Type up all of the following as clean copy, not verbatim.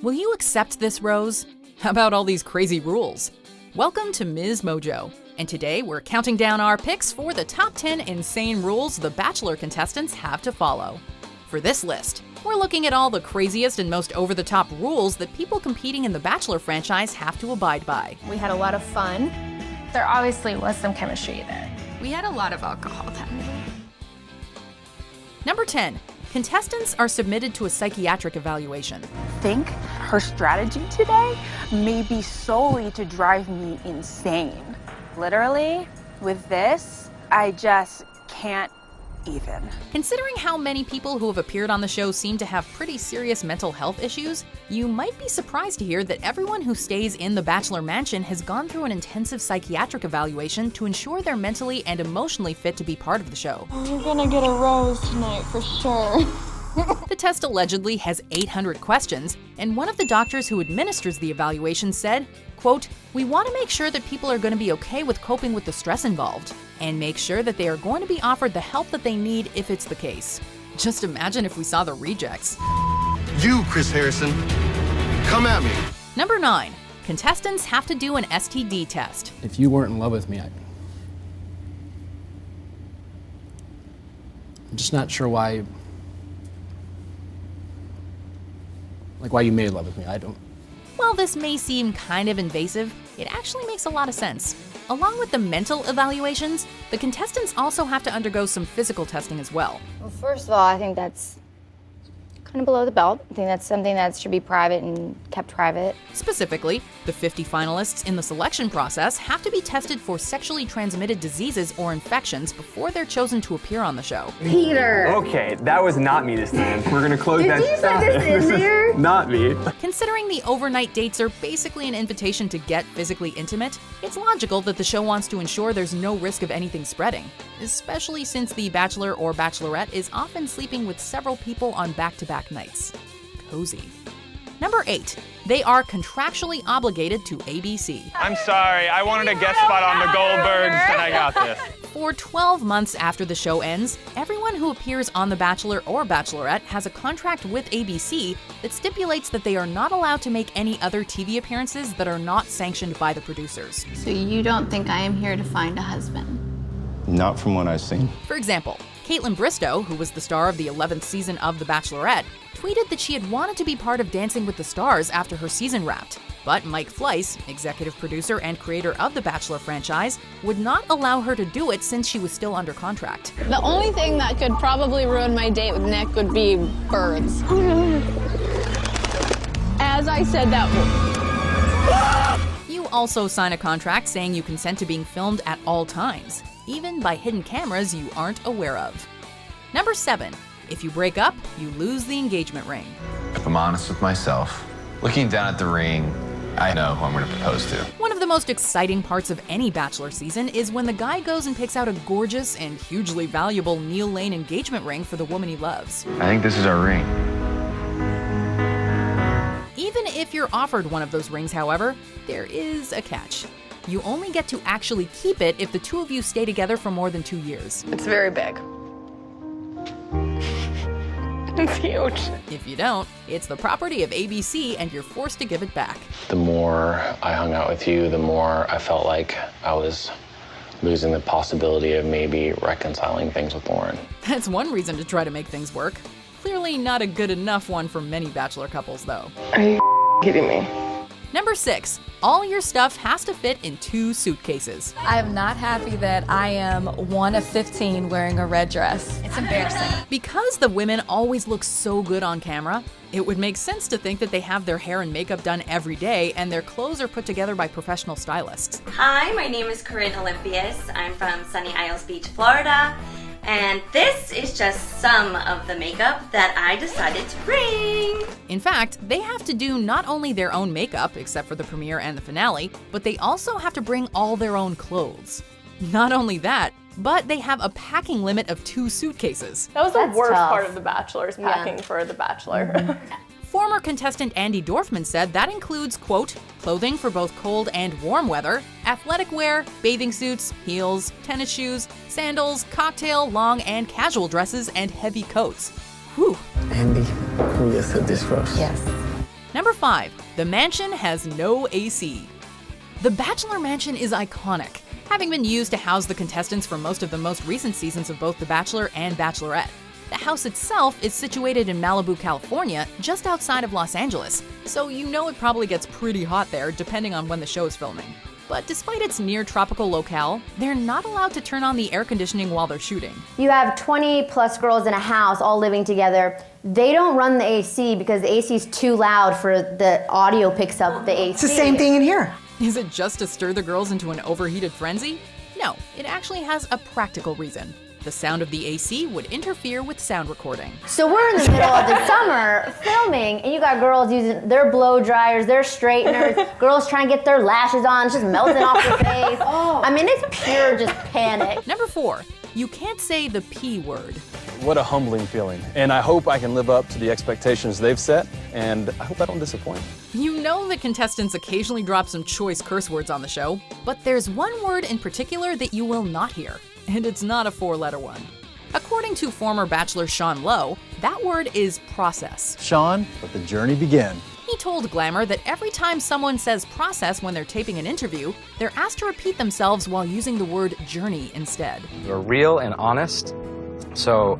Will you accept this rose? How about all these crazy rules? Welcome to MsMojo, and today we're counting down our picks for the top 10 insane rules the Bachelor contestants have to follow. For this list, we're looking at all the craziest and most over-the-top rules that people competing in the Bachelor franchise have to abide by. We had a lot of fun. There obviously was some chemistry there. We had a lot of alcohol that night. Number 10. Contestants are submitted to a psychiatric evaluation. I think her strategy today may be solely to drive me insane. Literally, with this, I just can't even. Considering how many people who have appeared on the show seem to have pretty serious mental health issues, you might be surprised to hear that everyone who stays in the Bachelor Mansion has gone through an intensive psychiatric evaluation to ensure they're mentally and emotionally fit to be part of the show. You're gonna get a rose tonight for sure. The test allegedly has 800 questions, and one of the doctors who administers the evaluation said, quote, "We want to make sure that people are going to be okay with coping with the stress involved, and make sure that they are going to be offered the help that they need if it's the case." Just imagine if we saw the rejects. You, Chris Harrison, come at me. Number 9. Contestants have to do an STD test. If you weren't in love with me, I'm just not sure why you made love with me. I don't. While this may seem kind of invasive, it actually makes a lot of sense. Along with the mental evaluations, the contestants also have to undergo some physical testing as well. Well, first of all, I think that's kind of below the belt. I think that's something that should be private and kept private. Specifically, the 50 finalists in the selection process have to be tested for sexually transmitted diseases or infections before they're chosen to appear on the show. Peter! Okay, that was not me this time. We're gonna close that. Did you put this in there? Not me. Considering the overnight dates are basically an invitation to get physically intimate, it's logical that the show wants to ensure there's no risk of anything spreading, especially since the Bachelor or Bachelorette is often sleeping with several people on back-to-back nights. Cozy. Number 8. They are contractually obligated to ABC. I'm sorry, I wanted a guest spot on the Goldbergs, and I got this. For 12 months after the show ends, everyone who appears on The Bachelor or Bachelorette has a contract with ABC that stipulates that they are not allowed to make any other TV appearances that are not sanctioned by the producers. So you don't think I am here to find a husband? Not from what I've seen. For example, Caitlin Bristow, who was the star of the 11th season of The Bachelorette, tweeted that she had wanted to be part of Dancing with the Stars after her season wrapped. But Mike Fleiss, executive producer and creator of the Bachelor franchise, would not allow her to do it since she was still under contract. The only thing that could probably ruin my date with Nick would be birds. As I said that. You also sign a contract saying you consent to being filmed at all times, even by hidden cameras you aren't aware of. Number 7. If you break up, you lose the engagement ring. If I'm honest with myself, looking down at the ring, I know who I'm going to propose to. One of the most exciting parts of any Bachelor season is when the guy goes and picks out a gorgeous and hugely valuable Neil Lane engagement ring for the woman he loves. I think this is our ring. Even if you're offered one of those rings, however, there is a catch. You only get to actually keep it if the two of you stay together for more than 2 years. It's very big. It's huge. If you don't, it's the property of ABC and you're forced to give it back. The more I hung out with you, the more I felt like I was losing the possibility of maybe reconciling things with Lauren. That's one reason to try to make things work. Clearly not a good enough one for many Bachelor couples, though. Are you kidding me? Number 6. All your stuff has to fit in 2 suitcases. I am not happy that I am one of 15 wearing a red dress. It's embarrassing. Because the women always look so good on camera, it would make sense to think that they have their hair and makeup done every day and their clothes are put together by professional stylists. Hi, my name is Corinne Olympias. I'm from Sunny Isles Beach, Florida. And this is just some of the makeup that I decided to bring. In fact, they have to do not only their own makeup, except for the premiere and the finale, but they also have to bring all their own clothes. Not only that, but they have a packing limit of 2 suitcases. That was the worst tough. part of The Bachelor, is packing for The Bachelor. Former contestant Andy Dorfman said that includes, quote, clothing for both cold and warm weather, athletic wear, bathing suits, heels, tennis shoes, sandals, cocktail, long, and casual dresses, and heavy coats. Whew. Andy, who just said this for us? Yes. Number 5. The Mansion Has No A.C. The Bachelor Mansion is iconic, having been used to house the contestants for most of the most recent seasons of both The Bachelor and Bachelorette. The house itself is situated in Malibu, California, just outside of Los Angeles, so you know it probably gets pretty hot there depending on when the show is filming. But despite its near-tropical locale, they're not allowed to turn on the air conditioning while they're shooting. You have 20 plus girls in a house all living together. They don't run the AC because the AC is too loud for the audio picks up the AC. It's the same thing in here. Is it just to stir the girls into an overheated frenzy? No, it actually has a practical reason. The sound of the AC would interfere with sound recording. So we're in the middle of the summer filming, and you got girls using their blow dryers, their straighteners, girls trying to get their lashes on, it's just melting off their face. I mean, it's pure just panic. Number 4, you can't say the P word. What a humbling feeling. And I hope I can live up to the expectations they've set, and I hope I don't disappoint. You know the contestants occasionally drop some choice curse words on the show, but there's one word in particular that you will not hear. And it's not a 4-letter one. According to former Bachelor Sean Lowe, that word is process. Sean, let the journey begin. He told Glamour that every time someone says process when they're taping an interview, they're asked to repeat themselves while using the word journey instead. You're real and honest, so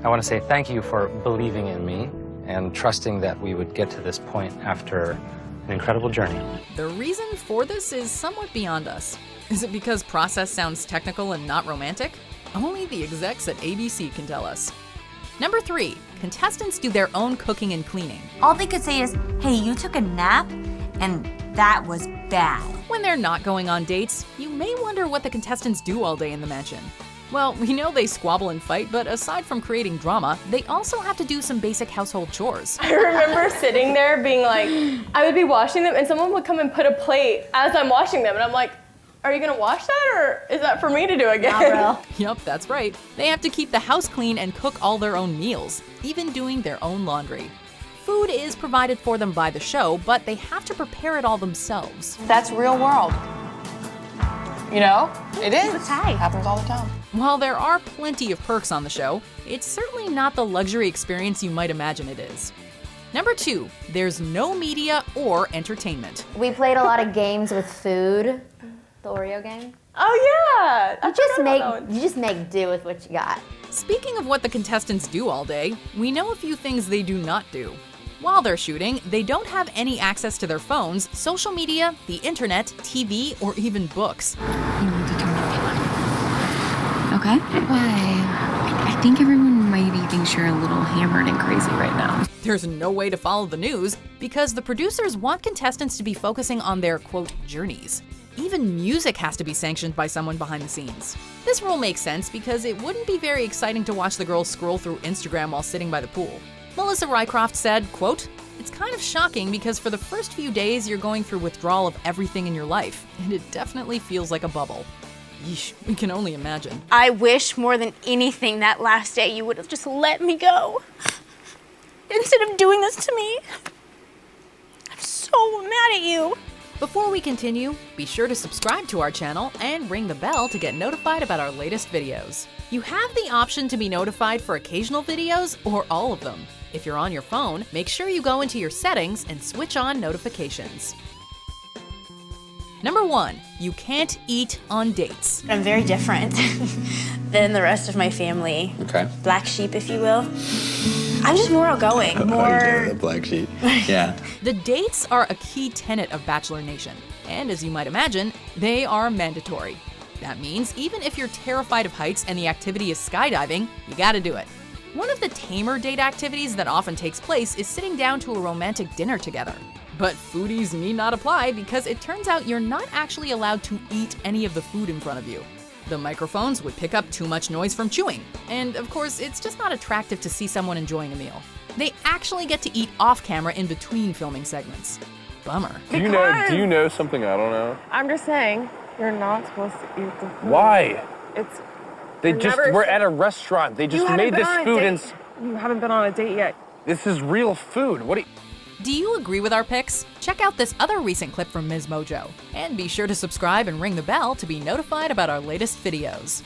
I want to say thank you for believing in me and trusting that we would get to this point after an incredible journey. The reason for this is somewhat beyond us. Is it because process sounds technical and not romantic? Only the execs at ABC can tell us. Number 3, contestants do their own cooking and cleaning. All they could say is, hey, you took a nap, and that was bad. When they're not going on dates, you may wonder what the contestants do all day in the mansion. Well, we know they squabble and fight, but aside from creating drama, they also have to do some basic household chores. I remember sitting there being like, I would be washing them and someone would come and put a plate as I'm washing them, and I'm like, are you gonna wash that, or is that for me to do again? Yup, that's right. They have to keep the house clean and cook all their own meals, even doing their own laundry. Food is provided for them by the show, but they have to prepare it all themselves. That's real world. You know, it is. It happens all the time. While there are plenty of perks on the show, it's certainly not the luxury experience you might imagine it is. Number 2, there's no media or entertainment. We played a lot of games with food. The Oreo game. Oh yeah! You just make do with what you got. Speaking of what the contestants do all day, we know a few things they do not do. While they're shooting, they don't have any access to their phones, social media, the internet, TV, or even books. You need to turn the light on. Okay? Why? I think everyone maybe thinks you're a little hammered and crazy right now. There's no way to follow the news because the producers want contestants to be focusing on their, quote, journeys. Even music has to be sanctioned by someone behind the scenes. This rule makes sense because it wouldn't be very exciting to watch the girls scroll through Instagram while sitting by the pool. Melissa Rycroft said, quote, "It's kind of shocking because for the first few days you're going through withdrawal of everything in your life, and it definitely feels like a bubble." Yeesh, we can only imagine. I wish more than anything that last day you would have just let me go. Instead of doing this to me. I'm so mad at you. Before we continue, be sure to subscribe to our channel and ring the bell to get notified about our latest videos. You have the option to be notified for occasional videos or all of them. If you're on your phone, make sure you go into your settings and switch on notifications. Number 1, you can't eat on dates. I'm very different than the rest of my family. Okay. Black sheep, if you will. I'm just more outgoing, more... The black sheep. Yeah. The dates are a key tenet of Bachelor Nation, and as you might imagine, they are mandatory. That means even if you're terrified of heights and the activity is skydiving, you gotta do it. One of the tamer date activities that often takes place is sitting down to a romantic dinner together. But foodies need not apply because it turns out you're not actually allowed to eat any of the food in front of you. The microphones would pick up too much noise from chewing. And of course, it's just not attractive to see someone enjoying a meal. They actually get to eat off camera in between filming segments. Bummer. Do you know something I don't know? I'm just saying, you're not supposed to eat the food. Why? We're we're at a restaurant. They just made this food and... You haven't been on a date yet. This is real food. What do you... Do you agree with our picks? Check out this other recent clip from MsMojo. And be sure to subscribe and ring the bell to be notified about our latest videos.